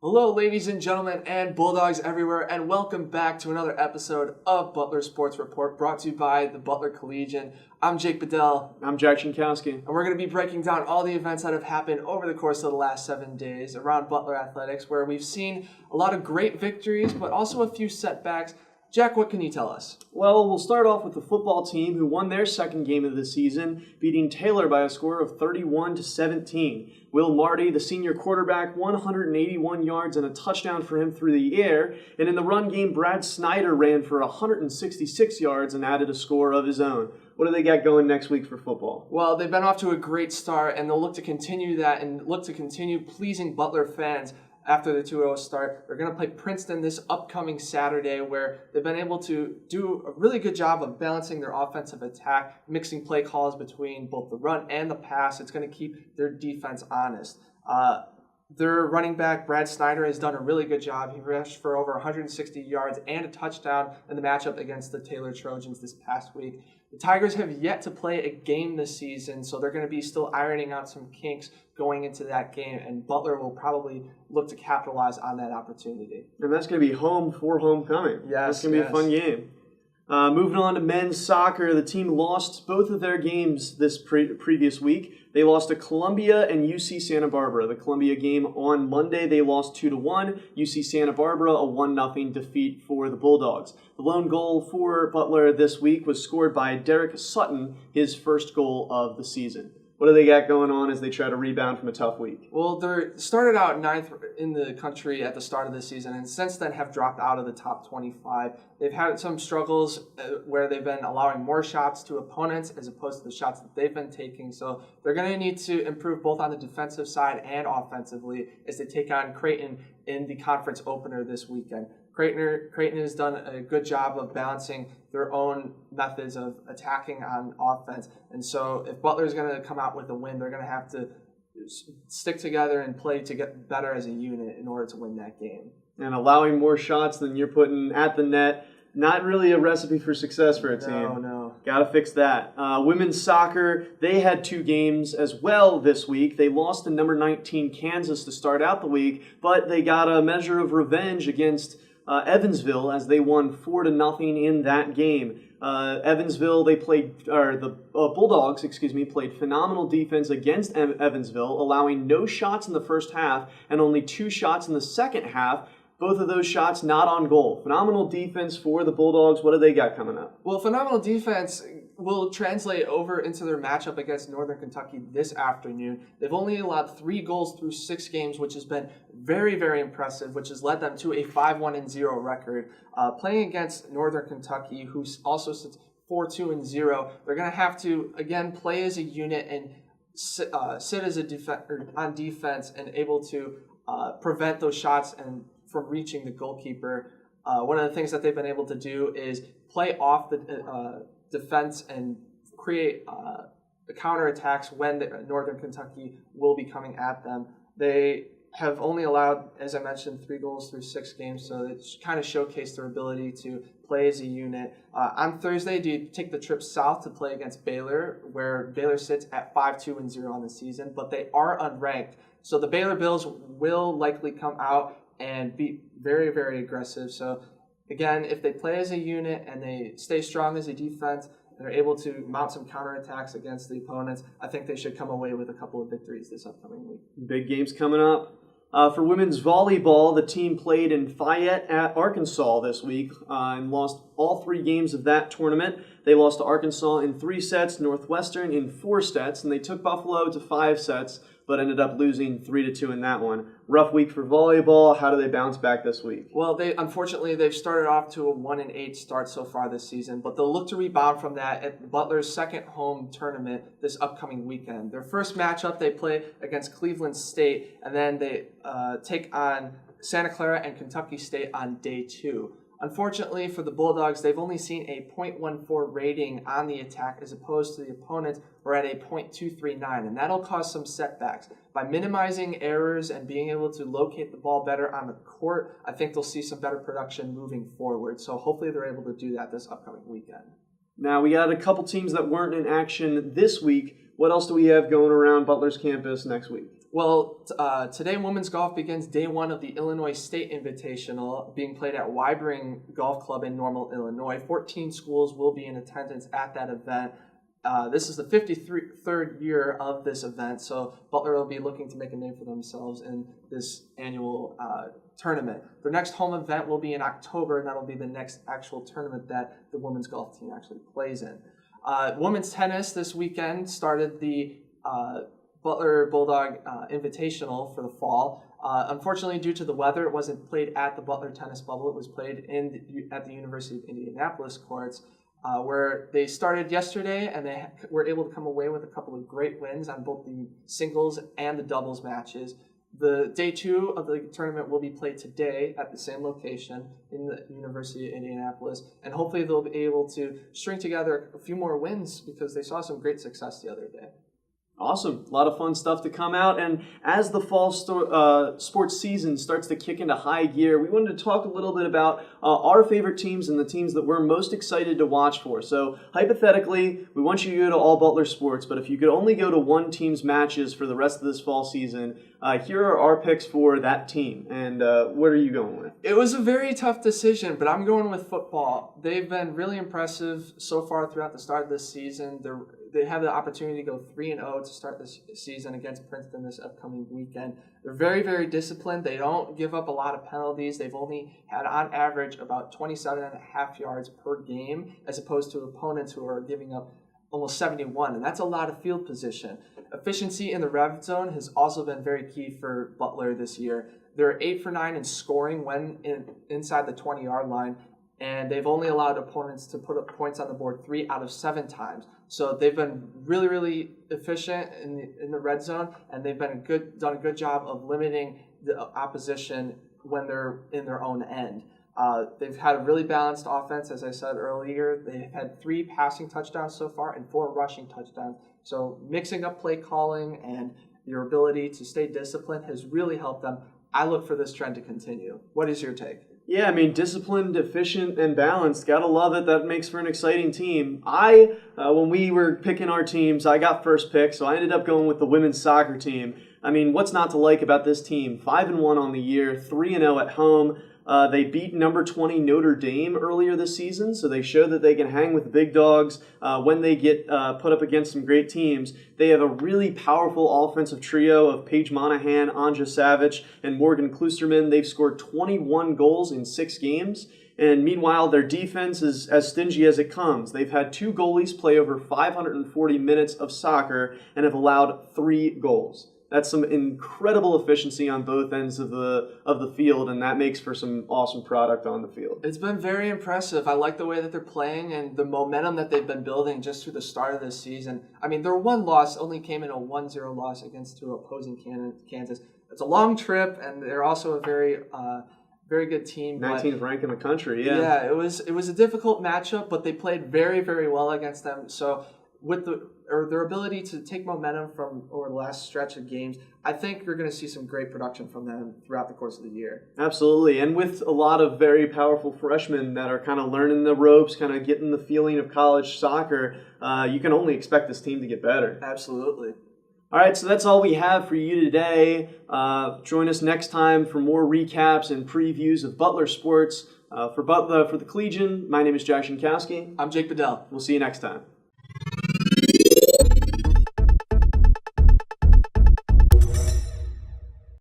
Hello, ladies and gentlemen, and Bulldogs everywhere, and welcome back to another episode of Butler Sports Report, brought to you by the Butler Collegian. I'm Jake Bedell. I'm Jack Chinkowski. And we're going to be breaking down all the events that have happened over the course of the last 7 days around Butler Athletics, where we've seen a lot of great victories, but also a few setbacks. Jack, what can you tell us? Well, we'll start off with the football team who won their second game of the season, beating Taylor by a score of 31-17. Will Marty, the senior quarterback, 181 yards and a touchdown for him through the air. And in the run game, Brad Snyder ran for 166 yards and added a score of his own. What do they got going next week for football? Well, they've been off to a great start, and they'll look to continue that and look to continue pleasing Butler fans. After the 2-0 start, they're going to play Princeton this upcoming Saturday, where they've been able to do a really good job of balancing their offensive attack, mixing play calls between both the run and the pass. It's going to keep their defense honest. Their running back, Brad Snyder, has done a really good job. He rushed for over 160 yards and a touchdown in the matchup against the Taylor Trojans this past week. The Tigers have yet to play a game this season, so they're going to be still ironing out some kinks going into that game, and Butler will probably look to capitalize on that opportunity. And that's going to be home for homecoming. Yes, that's going to be a fun game. Moving on to men's soccer, the team lost both of their games this previous week. They lost to Columbia and UC Santa Barbara. The Columbia game on Monday, they lost 2-1. UC Santa Barbara, a 1-0 defeat for the Bulldogs. The lone goal for Butler this week was scored by Derek Sutton, his first goal of the season. What do they got going on as they try to rebound from a tough week? Well, they started out ninth in the country at the start of the season, and since then have dropped out of the top 25. They've had some struggles where they've been allowing more shots to opponents as opposed to the shots that they've been taking. So they're going to need to improve both on the defensive side and offensively as they take on Creighton in the conference opener this weekend. Creighton has done a good job of balancing their own methods of attacking on offense. And so if Butler is going to come out with a win, they're going to have to stick together and play to get better as a unit in order to win that game. And allowing more shots than you're putting at the net, not really a recipe for success for a team. No. Got to fix that. Women's soccer, they had 2 games as well this week. They lost to number 19 Kansas to start out the week, but they got a measure of revenge against Evansville as they won 4-0 in that game. Evansville, the Bulldogs, played phenomenal defense against Evansville, allowing no shots in the first half and only 2 shots in the second half. Both of those shots not on goal. Phenomenal defense for the Bulldogs. What do they got coming up? Well, phenomenal defense will translate over into their matchup against Northern Kentucky this afternoon. They've only allowed 3 goals through 6 games, which has been very, very impressive, which has led them to a 5-1-0 record. Playing against Northern Kentucky, who also sits 4-2-0, they're going to have to, again, play as a unit and sit as on defense and able to prevent those shots and from reaching the goalkeeper. One of the things that they've been able to do is play off the defense and create counterattacks when Northern Kentucky will be coming at them. They have only allowed, as I mentioned, 3 goals through 6 games, so it kind of showcased their ability to play as a unit. On Thursday, do you take the trip south to play against Baylor, where Baylor sits at 5-2-0 on the season, but they are unranked. So the Baylor Bills will likely come out and be very, very aggressive. So again, if they play as a unit and they stay strong as a defense, and they're able to mount some counterattacks against the opponents, I think they should come away with a couple of victories this upcoming week. Big games coming up. For women's volleyball, the team played in Fayette at Arkansas this week and lost all 3 games of that tournament. They lost to Arkansas in 3 sets, Northwestern in 4 sets, and they took Buffalo to 5 sets, but ended up losing 3-2 in that one. Rough week for volleyball. How do they bounce back this week? Well, they've started off to a 1-8 start so far this season, but they'll look to rebound from that at Butler's second home tournament this upcoming weekend. Their first matchup, they play against Cleveland State, and then they take on Santa Clara and Kentucky State on day 2. Unfortunately for the Bulldogs, they've only seen a .14 rating on the attack as opposed to the opponents who are at a .239, and that'll cause some setbacks. By minimizing errors and being able to locate the ball better on the court, I think they'll see some better production moving forward. So hopefully they're able to do that this upcoming weekend. Now, we got a couple teams that weren't in action this week. What else do we have going around Butler's campus next week? Well, today women's golf begins day one of the Illinois State Invitational being played at Wybring Golf Club in Normal, Illinois. 14 schools will be in attendance at that event. This is the 53rd year of this event, so Butler will be looking to make a name for themselves in this annual tournament. Their next home event will be in October, and that'll be the next actual tournament that the women's golf team actually plays in. Women's tennis this weekend started the Butler Bulldog Invitational for the fall. Unfortunately, due to the weather, it wasn't played at the Butler Tennis Bubble. It was played at the University of Indianapolis courts, where they started yesterday, and they were able to come away with a couple of great wins on both the singles and the doubles matches. The day two of the tournament will be played today at the same location in the University of Indianapolis, and hopefully they'll be able to string together a few more wins because they saw some great success the other day. Awesome. A lot of fun stuff to come out. And as the fall sports season starts to kick into high gear, we wanted to talk a little bit about our favorite teams and the teams that we're most excited to watch for. So hypothetically, we want you to go to all Butler sports, but if you could only go to one team's matches for the rest of this fall season, here are our picks for that team. And what are you going with? It was a very tough decision, but I'm going with football. They've been really impressive so far throughout the start of this season. They have the opportunity to go 3-0 to start this season against Princeton this upcoming weekend. They're very, very disciplined. They don't give up a lot of penalties. They've only had, on average, about 27.5 yards per game, as opposed to opponents who are giving up almost 71, and that's a lot of field position. Efficiency in the red zone has also been very key for Butler this year. They're 8 for 9 in scoring when inside the 20-yard line, and they've only allowed opponents to put up points on the board 3 out of 7 times. So they've been really, really efficient in the red zone, and they've done a good job of limiting the opposition when they're in their own end. They've had a really balanced offense, as I said earlier. They've had 3 passing touchdowns so far and 4 rushing touchdowns. So mixing up play calling and your ability to stay disciplined has really helped them. I look for this trend to continue. What is your take? Yeah, I mean, disciplined, efficient, and balanced. Gotta love it. That makes for an exciting team. When we were picking our teams, I got first pick, so I ended up going with the women's soccer team. I mean, what's not to like about this team? 5-1 on the year, 3-0 at home. They beat number 20 Notre Dame earlier this season, so they show that they can hang with the big dogs when they get put up against some great teams. They have a really powerful offensive trio of Paige Monahan, Anja Savic, and Morgan Klusterman. They've scored 21 goals in 6 games. And meanwhile, their defense is as stingy as it comes. They've had 2 goalies play over 540 minutes of soccer and have allowed 3 goals. That's some incredible efficiency on both ends of the field, and that makes for some awesome product on the field. It's been very impressive. I like the way that they're playing and the momentum that they've been building just through the start of this season. I mean, their one loss only came in a 1-0 loss against 2 opposing Kansas. It's a long trip, and they're also a very good team. 19th ranked in the country, yeah. Yeah, it was a difficult matchup, but they played very, very well against them. So with their ability to take momentum from over the last stretch of games, I think you're going to see some great production from them throughout the course of the year. Absolutely, and with a lot of very powerful freshmen that are kind of learning the ropes, kind of getting the feeling of college soccer, you can only expect this team to get better. Absolutely. All right, so that's all we have for you today. Join us next time for more recaps and previews of Butler sports. For the Collegian, my name is Jack Shinkowski. I'm Jake Bedell. We'll see you next time.